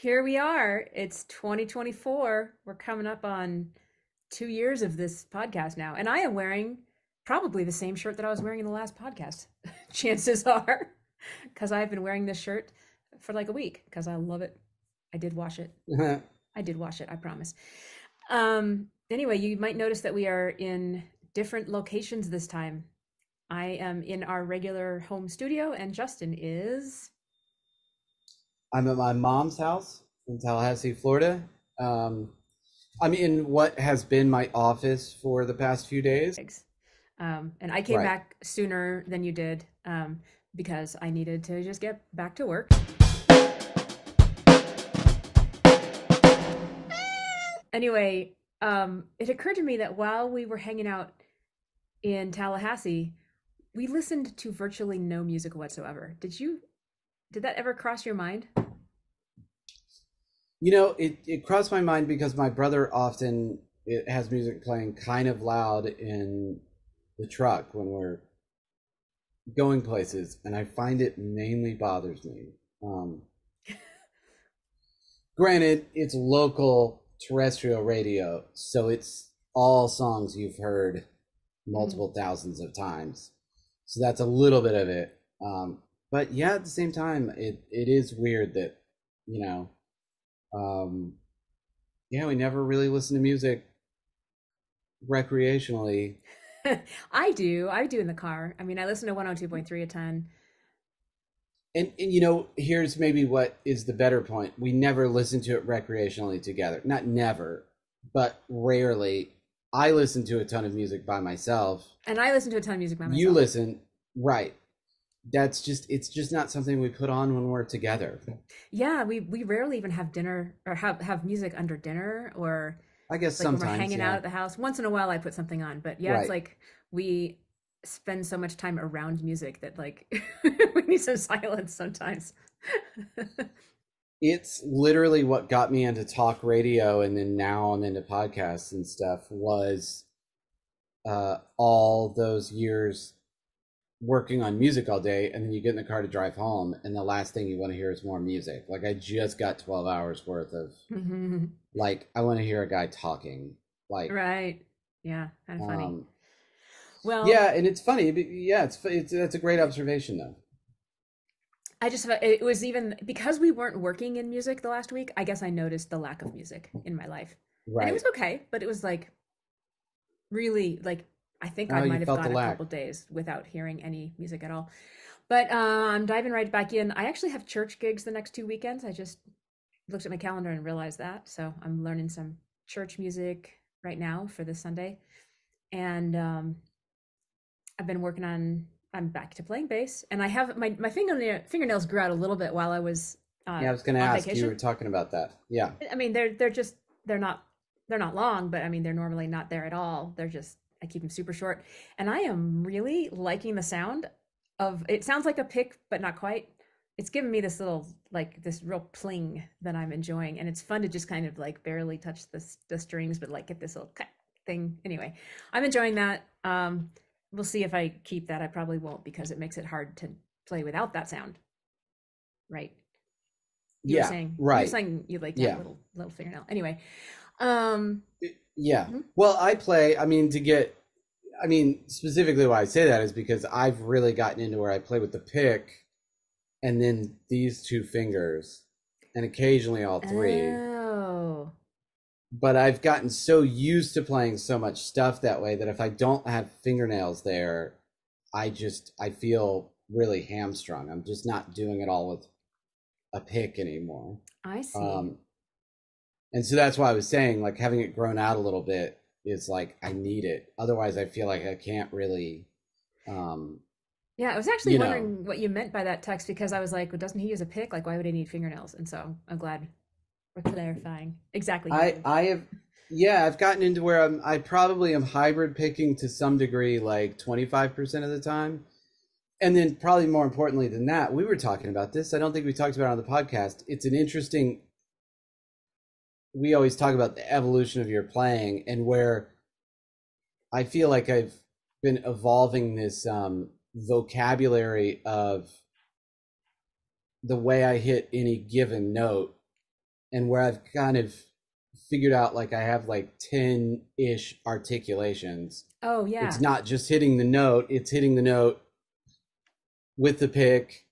Here we are. It's 2024. We're coming up on 2 years of this podcast now. And I am wearing probably the same shirt that I was wearing in the last podcast. Chances are. Because I've been wearing this shirt for like a week because I love it. I did wash it. I did wash it, I promise. Anyway, you might notice that we are in different locations this time. I am in our regular home studio, and Justin is. I'm at my mom's house in Tallahassee, Florida. Um, I'm in what has been my office for the past few days. And I came Right. back sooner than you did because I needed to just get back to work. Anyway, it occurred to me that while we were hanging out in Tallahassee, we listened to virtually no music whatsoever. Did that ever cross your mind? It crossed my mind because my brother often it has music playing kind of loud in the truck when we're going places, and I find it mainly bothers me. Um, Granted, it's local terrestrial radio, so it's all songs you've heard Mm. multiple thousands of times. So that's a little bit of it. But yeah, at the same time, it is weird that, you know, um, yeah, we never really listen to music recreationally. I do. I do in the car. I mean, I listen to 102.3 a ton. And here's maybe what is the better point. We never listen to it recreationally together. Not never, but rarely. I listen to a ton of music by myself. And I listen to a ton of music by You myself. listen, right. It's just not something we put on when we're together. Yeah, we rarely even have dinner or have music under dinner or I guess like when we're sometimes, hanging out yeah. at the house. Once in a while I put something on, but yeah, it's Right. like we spend so much time around music that like we need some silence sometimes. It's literally what got me into talk radio, and then now I'm into podcasts and stuff, was all those years working on music all day, and then you get in the car to drive home, and the last thing you want to hear is more music. Like, I just got 12 hours worth of, like, I want to hear a guy talking. Like, Right. Yeah, kind of funny. um, Well, yeah, and it's funny. Yeah, it's that's a great observation, though. I just it was even because we weren't working in music the last week, I guess I noticed the lack of music in my life. And it was Right. okay, but it was like really like I think I Oh, you might have felt the gone a lack. couple days without hearing any music at all. But I'm diving right back in. I actually have church gigs the next 2 weekends. I just looked at my calendar and realized that. So I'm learning some church music right now for this Sunday. And I've been working on, I'm back to playing bass. And I have my fingernails grew out a little bit while I was Yeah, I was going to on ask. You were vacation. talking about that. Yeah. I mean, they're just, they're not, they're not long, but I mean, they're normally not there at all. They're just, I keep them super short. And I am really liking the sound of, it sounds like a pick, but not quite. It's giving me this little, like this real pling that I'm enjoying. And it's fun to just kind of like barely touch the strings, but like get this little cut thing. Anyway, I'm enjoying that. We'll see if I keep that. I probably won't because it makes it hard to play without that sound, right? Yeah. You were Right. saying you like to have Yeah. little fingernail. Anyway, um, Yeah. mhm. Well, I play, I mean, specifically why I say that is because I've really gotten into where I play with the pick and then these two fingers and occasionally all three. Oh, But I've gotten so used to playing so much stuff that way that if I don't have fingernails there, I feel really hamstrung. I'm just not doing it all with a pick anymore. I see. Um, and so that's why I was saying, like, having it grown out a little bit is like I need it. Otherwise, I feel like I can't really, um, Yeah, I was actually you know, wondering what you meant by that text because I was like, well, doesn't he use a pick? Like, why would he need fingernails? And so I'm glad we're clarifying exactly how you. I have, yeah, I've gotten into where I probably am hybrid picking to some degree, like 25% of the time. And then probably more importantly than that, we were talking about this. I don't think we talked about it on the podcast. It's an interesting, we always talk about the evolution of your playing and where I feel like I've been evolving this vocabulary of the way I hit any given note and where I've kind of figured out like I have like 10-ish articulations. Oh It's yeah. not just hitting the note, it's hitting the note with the pick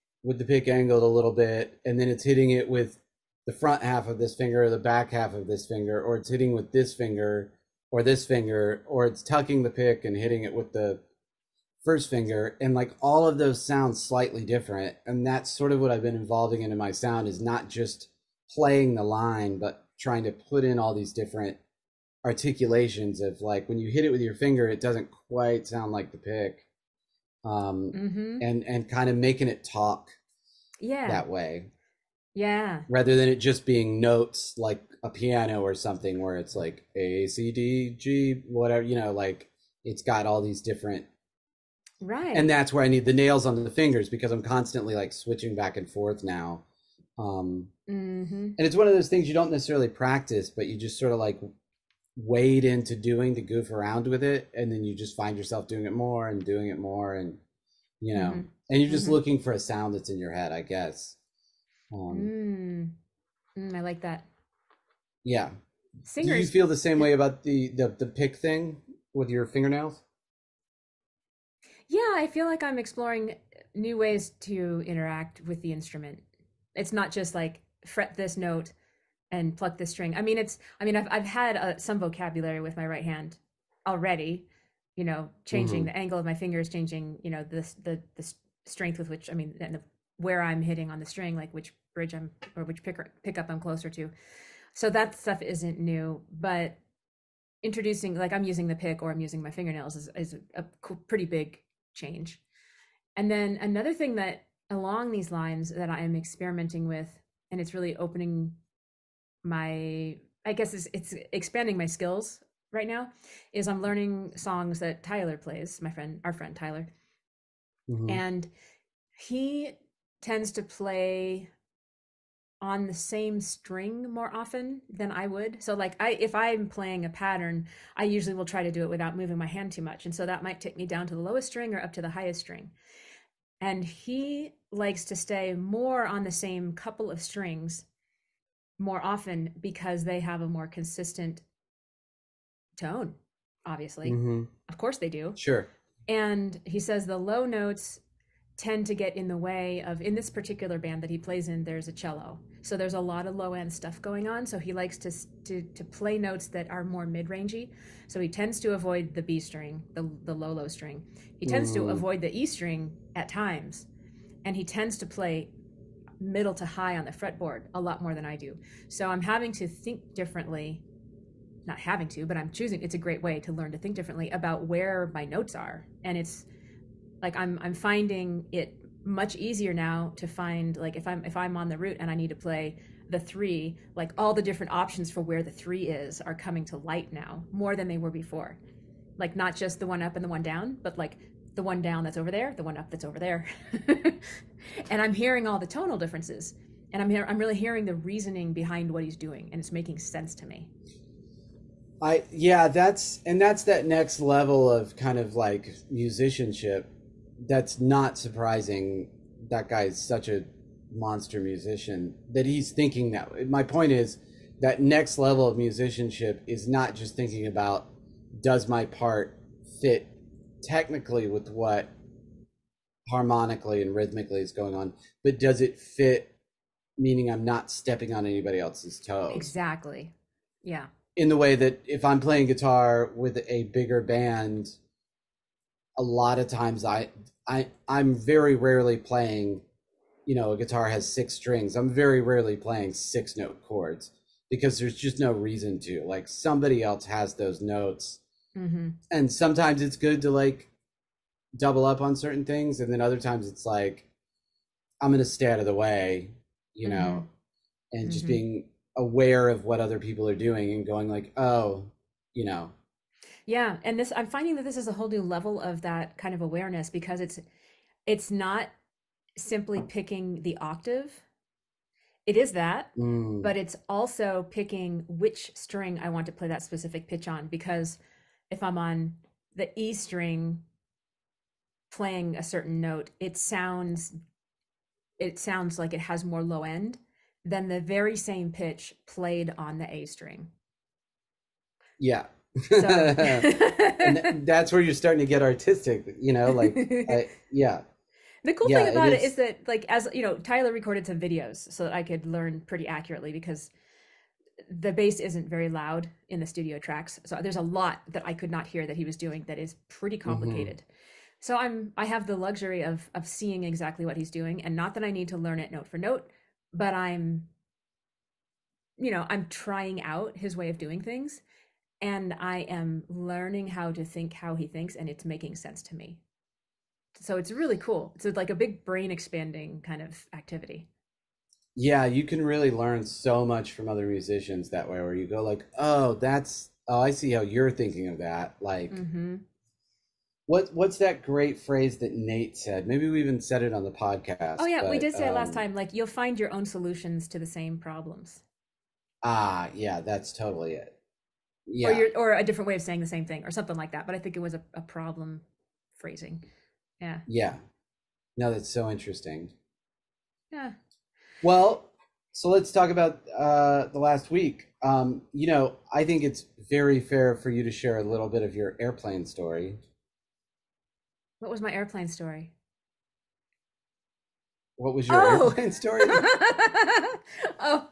angled a little bit, and then it's hitting it with the front half of this finger or the back half of this finger, or it's hitting with this finger, or it's tucking the pick and hitting it with the first finger. And like all of those sound slightly different. And that's sort of what I've been evolving into my sound, is not just playing the line, but trying to put in all these different articulations of like when you hit it with your finger, it doesn't quite sound like the pick. Mm-hmm. And kind of making it talk Yeah. that way Yeah. rather than it just being notes like a piano or something where it's like A C D G whatever, like it's got all these different. And Right. that's where I need the nails on the fingers, because I'm constantly like switching back and forth now. um Mm-hmm. and it's one of those things you don't necessarily practice, but you just sort of like wade into doing to goof around with it, and then you just find yourself doing it more and doing it more, and Mm-hmm. and you're just Mm-hmm. looking for a sound that's in your head, I guess. um Mm. I like that. yeah. Do you Singers. feel the same way about the pick thing with your fingernails? Yeah, I feel like I'm exploring new ways to interact with the instrument. It's not just like fret this note and pluck this string. I've had some vocabulary with my right hand already, changing Mm-hmm. the angle of my fingers, changing, the strength with which, and where I'm hitting on the string, like which bridge I'm or which pickup I'm closer to. So that stuff isn't new, but introducing, like, I'm using the pick or I'm using my fingernails is a pretty big change. And then another thing that along these lines that I am experimenting with, and it's really opening my, I guess it's expanding my skills right now, is I'm learning songs that Tyler plays, our friend Tyler. Mm-hmm. And he tends to play on the same string more often than I would. So like if I'm playing a pattern, I usually will try to do it without moving my hand too much. And so that might take me down to the lowest string or up to the highest string. And he likes to stay more on the same couple of strings more often because they have a more consistent tone, obviously. Mm-hmm. Of course they do. Sure. And he says the low notes tend to get in the way of, in this particular band that he plays in, there's a cello. So there's a lot of low end stuff going on. So he likes to play notes that are more mid rangey. So he tends to avoid the B string, the low string. He tends to Mm-hmm. avoid the E string at times. And he tends to play middle to high on the fretboard a lot more than I do. So I'm having to think differently, not having to, but I'm choosing. It's a great way to learn to think differently about where my notes are. And it's like I'm finding it much easier now to find, like, if I'm on the route and I need to play the 3, like all the different options for where the 3 is are coming to light now more than they were before. Like not just the one up and the one down, but like the one down that's over there, the one up that's over there. And I'm hearing all the tonal differences, and I'm really hearing the reasoning behind what he's doing, and it's making sense to me. Yeah, that's that next level of kind of like musicianship. That's not surprising. That guy's such a monster musician that he's thinking that. My point is that next level of musicianship is not just thinking about, does my part fit technically with what harmonically and rhythmically is going on, but does it fit, meaning I'm not stepping on anybody else's toes. Exactly. Yeah. In the way that if I'm playing guitar with a bigger band, a lot of times I'm very rarely playing, a guitar has 6 strings. I'm very rarely playing 6-note chords because there's just no reason to. Like somebody else has those notes. Mm-hmm. And sometimes it's good to like double up on certain things, and then other times it's like I'm going to stay out of the way, you Mm-hmm. know, and just Mm-hmm. being aware of what other people are doing and going like, oh, you know. Yeah, and this, I'm finding that this is a whole new level of that kind of awareness, because it's not simply picking the octave. It is that, Mm, but it's also picking which string I want to play that specific pitch on, because if I'm on the E string playing a certain note, it sounds like it has more low end then the very same pitch played on the A string. Yeah. So And that's where you're starting to get artistic, like yeah. the cool thing Yeah, it about it is is. that, like, as you know, Tyler recorded some videos so that I could learn pretty accurately because the bass isn't very loud in the studio tracks. So there's a lot that I could not hear that he was doing that is pretty Hmm. complicated. So I have the luxury of seeing exactly what he's doing, and not that I need to learn it note for note, but I'm trying out his way of doing things, and I am learning how to think how he thinks, and it's making sense to me. So it's really cool. It's like a big brain expanding kind of activity. Yeah, you can really learn so much from other musicians that way, where you go like, oh, I see how you're thinking of that. Like, Mm-hmm. what's that great phrase that Nate said? Maybe we even said it on the Oh podcast, yeah, we but did say it last time. Like, you'll find your own solutions to the same problems, yeah, that's totally it. or Yeah, a different way of saying the same thing, or something like that. But I think it was a problem phrasing. Yeah, yeah. No, that's so interesting. yeah. Well, so let's talk about the last week. I think it's very fair for you to share a little bit of your airplane story. What was my airplane story? What was your Oh, airplane story? oh.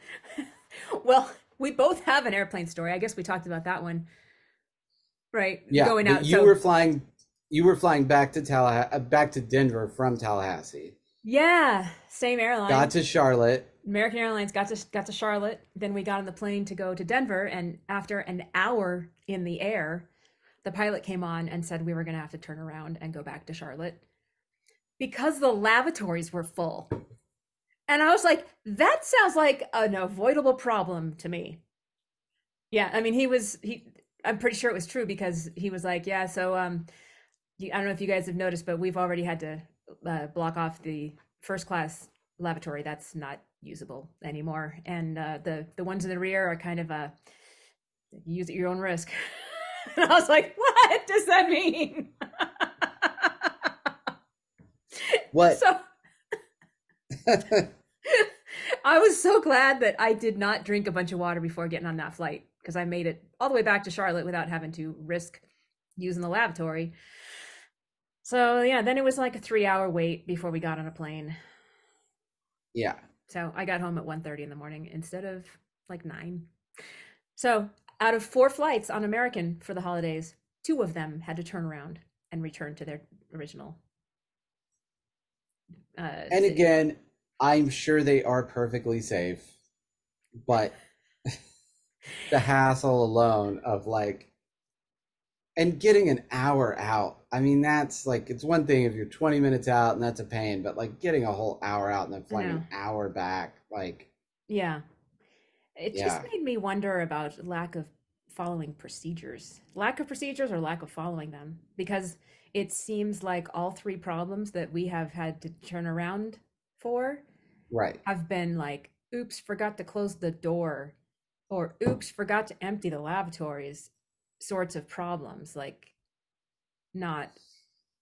Well, we both have an airplane story. I guess we talked about that one, right? Yeah, Going but out. So you were flying back to back to Denver from Tallahassee. yeah, same Got airline. to Charlotte. American Airlines got to Charlotte. Then we got on the plane to go to Denver, and after an hour in the air, the pilot came on and said we were going to have to turn around and go back to Charlotte because the lavatories were full. And I was like, that sounds like an avoidable problem to me. Yeah, I mean, he. I'm pretty sure it was true because he was like, yeah. So I don't know if you guys have noticed, but we've already had to block off the first class lavatory. That's not usable anymore, and the ones in the rear are kind of use at your own risk. And I was like, what does that mean? What? So I was so glad that I did not drink a bunch of water before getting on that flight because I made it all the way back to Charlotte without having to risk using the lavatory. So yeah, then it was like a 3 hour wait before we got on a plane. Yeah. So I got home at 1:30 in the morning instead of like 9. So out of 4 flights on American for the holidays, 2 of them had to turn around and return to their original And city. again, I'm sure they are perfectly safe, but the hassle alone of like and getting an hour out. I mean, that's like it's one thing if you're 20 minutes out and that's a pain, but like getting a whole hour out and then I flying know. an hour back, like Yeah. It just yeah. made me wonder about lack of following procedures. Lack of procedures or lack of following them. Because it seems like all 3 problems that we have had to turn around for Right. have been like, oops, forgot to close the door, or oops, forgot to empty the lavatories sorts of problems. Like, not,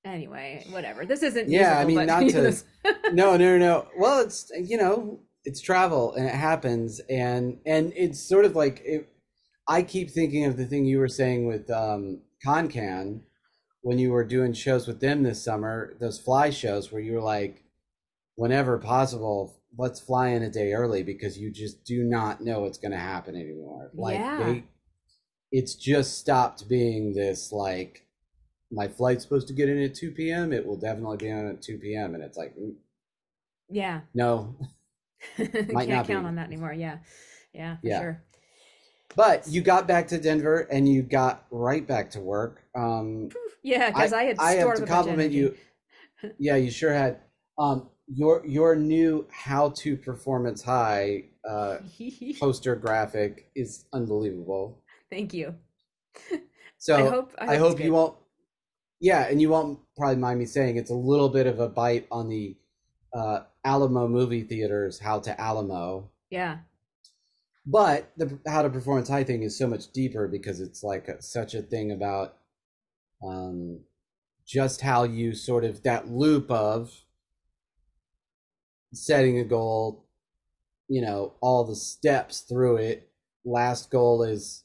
anyway, whatever. This isn't Yeah, I musical, mean, but not to. this. No, no, no. Well, it's it's travel and it happens, and it's sort of like I keep thinking of the thing you were saying with ConCan when you were doing shows with them this summer, those fly shows where you were like, whenever possible, let's fly in a day early because you just do not know what's going to happen anymore. Like Yeah. it's just stopped being this like my flight's supposed to get in at 2 p.m. It will definitely be on at 2 p.m. And it's like, Yeah. no, might Can't not count be. on that anymore. Yeah. Yeah, for Yeah. sure. But you got back to Denver and you got right back to work. Yeah, because I had I have stored to up a bunch of compliment energy. you. Yeah, you sure had. Your new How to Performance High poster graphic is unbelievable. Thank you. So I I hope it's hope you good. won't. Yeah, and you won't probably mind me saying it's a little bit of a bite on the Alamo movie theaters, How to Alamo. Yeah. But the How to Performance High thing is so much deeper because it's like such a thing about um, just how you sort of that loop of setting a goal, all the steps through it. Last goal is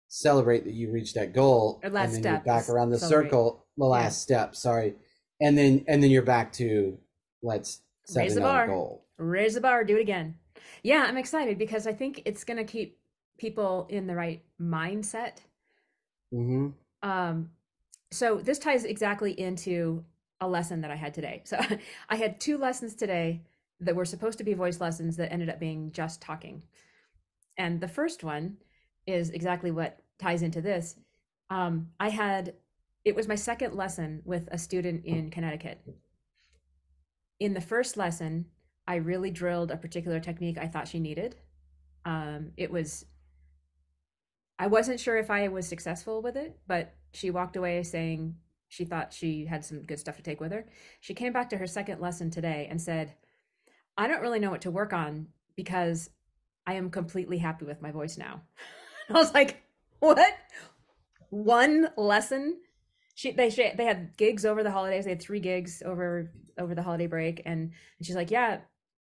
celebrate that you reached that goal, Or and last then you're step back is around the celebrate. circle. The Yeah. last step, sorry, and then you're back to let's set Raise the another bar. goal. Raise the bar. Do it again. Yeah, I'm excited because I think it's going to keep people in the right mindset. Mm-hmm. Um, so this ties exactly into a lesson that I had today. So I had two lessons today that were supposed to be voice lessons that ended up being just talking. And the first one is exactly what ties into this. I had, it was my second lesson with a student in Connecticut. In the first lesson, I really drilled a particular technique I thought she needed. It was, I wasn't sure if I was successful with it, but she walked away saying she thought she had some good stuff to take with her. She came back to her second lesson today and said, I don't really know what to work on because I am completely happy with my voice now. I was like, what? One lesson? They had gigs over the holidays. They had 3 gigs over the holiday break, and she's like, yeah,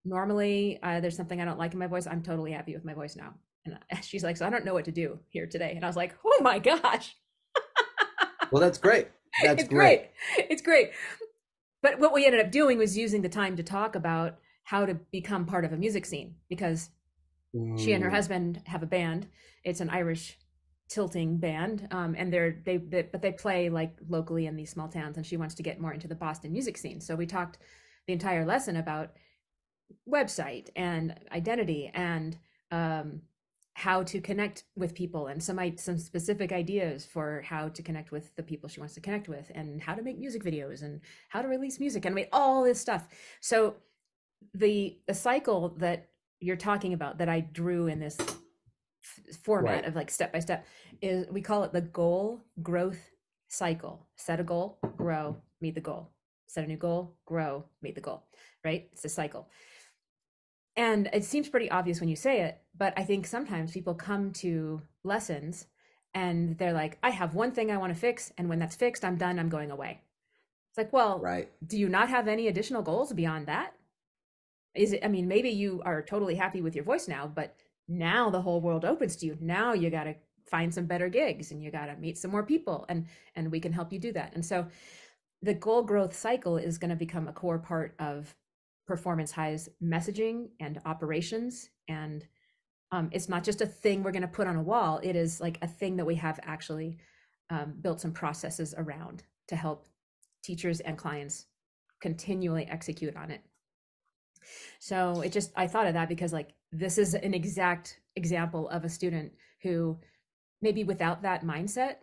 normally there's something I don't like in my voice. I'm totally happy with my voice now. And she's like, so I don't know what to do here today. And I was like, oh my gosh, Well, that's great. That's it's great. great, it's great. But what we ended up doing was using the time to talk about how to become part of a music scene because she and her Mm, husband have a band. It's an Irish tilting band, and but they play like locally in these small towns. And she wants to get more into the Boston music scene. So we talked the entire lesson about website and identity and how to connect with people and some specific ideas for how to connect with the people she wants to connect with and how to make music videos and how to release music and all this stuff. So the cycle that you're talking about that I drew in this format right. of like step by step is we call it the goal growth cycle. Set a goal, grow, meet the goal. Set a new goal, grow, meet the goal. Right? It's a cycle. And it seems pretty obvious when you say it, but I think sometimes people come to lessons and they're like, I have one thing I want to fix, and when that's fixed, I'm done, I'm going away. It's like, well, Right. do you not have any additional goals beyond that? Is it, I mean, maybe you are totally happy with your voice now, but now the whole world opens to you. Now you got to find some better gigs and you got to meet some more people, and we can help you do that. And so the goal growth cycle is going to become a core part of Performance High's messaging and operations. And it's not just a thing we're going to put on a wall. It is like a thing that we have actually built some processes around to help teachers and clients continually execute on it. So it just, I thought of that because like this is an exact example of a student who maybe without that mindset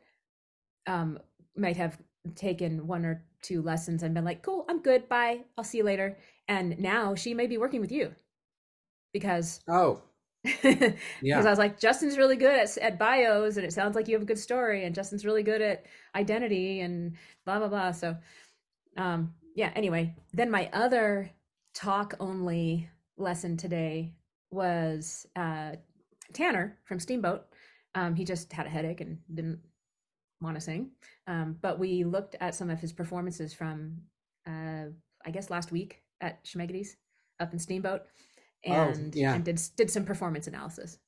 um, might have taken 1 or 2 lessons and been like, cool, I'm good, bye, I'll see you later. And now she may be working with you because Oh, because yeah. I was like, Justin's really good at bios and it sounds like you have a good story, and Justin's really good at identity and blah blah blah. So yeah, anyway, then my other talk only lesson today was Tanner from Steamboat. He just had a headache and didn't want to sing. But we looked at some of his performances from, I guess, last week at Schmegady's up in Steamboat, Oh, and yeah. and did some performance analysis.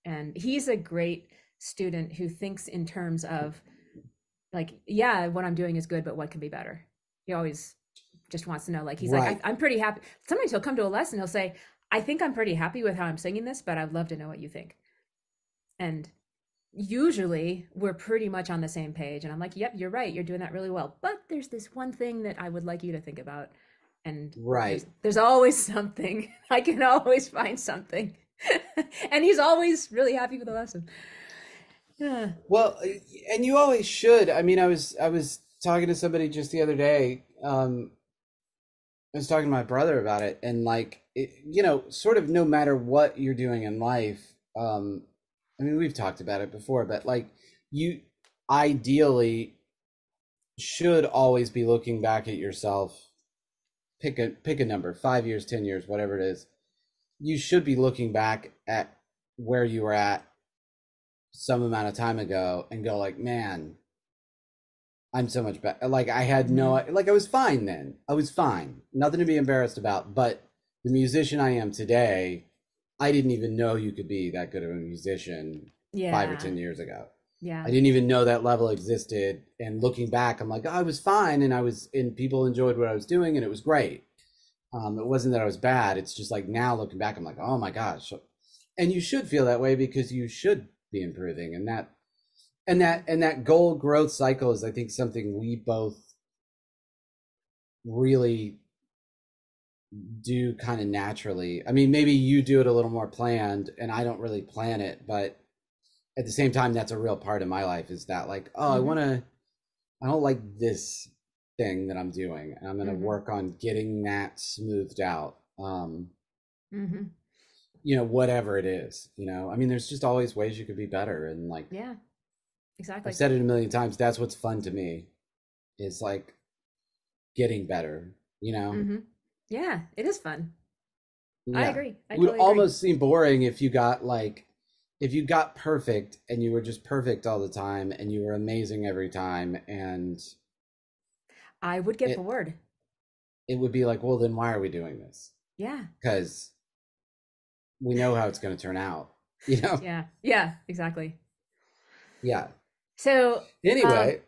And he's a great student who thinks in terms of like, yeah, what I'm doing is good, but what can be better? He always just wants to know. Like, he's like, Right. I'm pretty happy. Sometimes he'll come to a lesson, he'll say, I think I'm pretty happy with how I'm singing this, but I'd love to know what you think. And usually we're pretty much on the same page. And I'm like, yep, you're right. You're doing that really well. But there's this one thing that I would like you to think about. And Right. there's always something. I can always find something. And he's always really happy with the lesson. Yeah. Well, and you always should. I mean, I was talking to somebody just the other day. I was talking to my brother about it, and like, sort of no matter what you're doing in life, I mean, we've talked about it before, but like, you ideally should always be looking back at yourself. Pick a number, 5 years, 10 years, whatever it is. You should be looking back at where you were at some amount of time ago and go like, man, I'm so much better. Like I had no, Mm-hmm. like I was fine then. I was fine. Nothing to be embarrassed about. But the musician I am today, I didn't even know you could be that good of a musician 5 or 10 years ago. Yeah. I didn't even know that level existed. And looking back, I'm like, oh, I was fine, and people enjoyed what I was doing, and it was great. It wasn't that I was bad. It's just like now looking back, I'm like, oh my gosh. And you should feel that way because you should be improving, and that goal growth cycle is, I think, something we both really do kind of naturally. I mean, maybe you do it a little more planned, and I don't really plan it, but at the same time, that's a real part of my life, is that like, oh, I don't like this thing that I'm doing, and I'm going to work on getting that smoothed out. Whatever it is, I mean, there's just always ways you could be better. And like, Yeah, exactly. I've said it a million times. That's what's fun to me, is like getting better, Yeah, it is fun. I Yeah. agree. I It would totally agree. almost seem boring if you got perfect and you were just perfect all the time and you were amazing every time, and I would get it bored. it would be like, well, then why are we doing this? Yeah. Because we know how it's going to turn out, you know? Yeah. Yeah, exactly. Yeah. So, Anyway,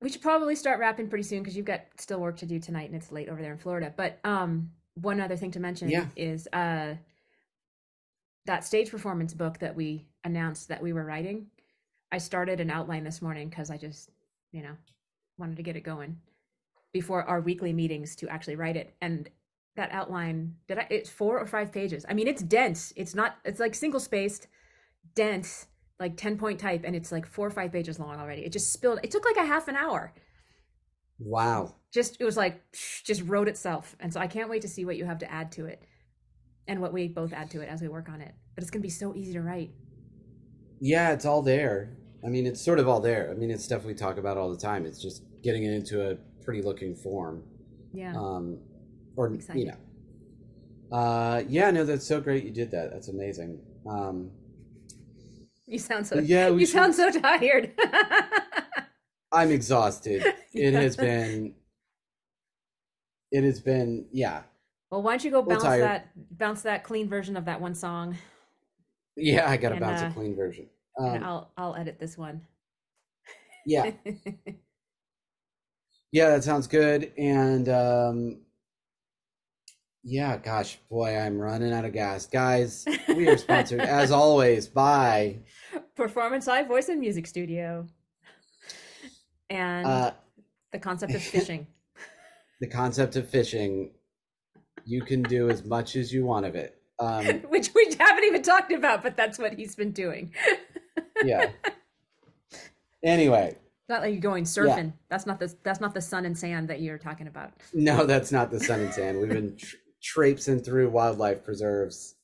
we should probably start wrapping pretty soon because you've got still work to do tonight and it's late over there in Florida. But one other thing to mention yeah. is that stage performance book that we announced that we were writing. I started an outline this morning because I just, wanted to get it going before our weekly meetings to actually write it. And that outline, it's 4 or 5 pages. I mean, it's dense. It's like single spaced, dense, like 10-point type, and it's like 4 or 5 pages long already. It just spilled. It took like a half an hour. Wow. It was like, just wrote itself. And so I can't wait to see what you have to add to it and what we both add to it as we work on it. But it's going to be so easy to write. Yeah, it's all there. I mean, it's sort of all there. I mean, it's stuff we talk about all the time. It's just getting it into a pretty looking form. Yeah. Or, Exciting. Yeah, no, that's so great you did that. That's amazing. You sound so Yeah, you sound so tired. I'm exhausted. Yeah. It has been, yeah. Well, why don't you go Tired. bounce that clean version of that one song, Yeah, I gotta and bounce a clean version. I'll edit this one. Yeah. Yeah, that sounds good. And yeah, gosh, boy, I'm running out of gas. Guys, we are sponsored as always by Performance Live Voice and Music Studio. And the concept of fishing. The concept of fishing. You can do as much as you want of it. Which we haven't even talked about, but that's what he's been doing. Yeah. Anyway. Not like you're going surfing. Yeah. That's not the sun and sand that you're talking about. No, that's not the sun and sand. We've been traipsing through wildlife preserves.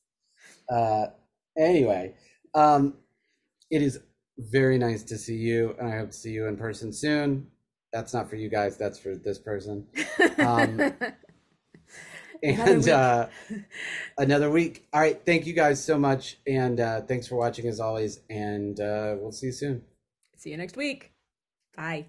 Anyway, it is very nice to see you, and I hope to see you in person soon. That's not for you guys. That's for this person. And another week. All right. Thank you guys so much. And thanks for watching as always. And we'll see you soon. See you next week. Bye.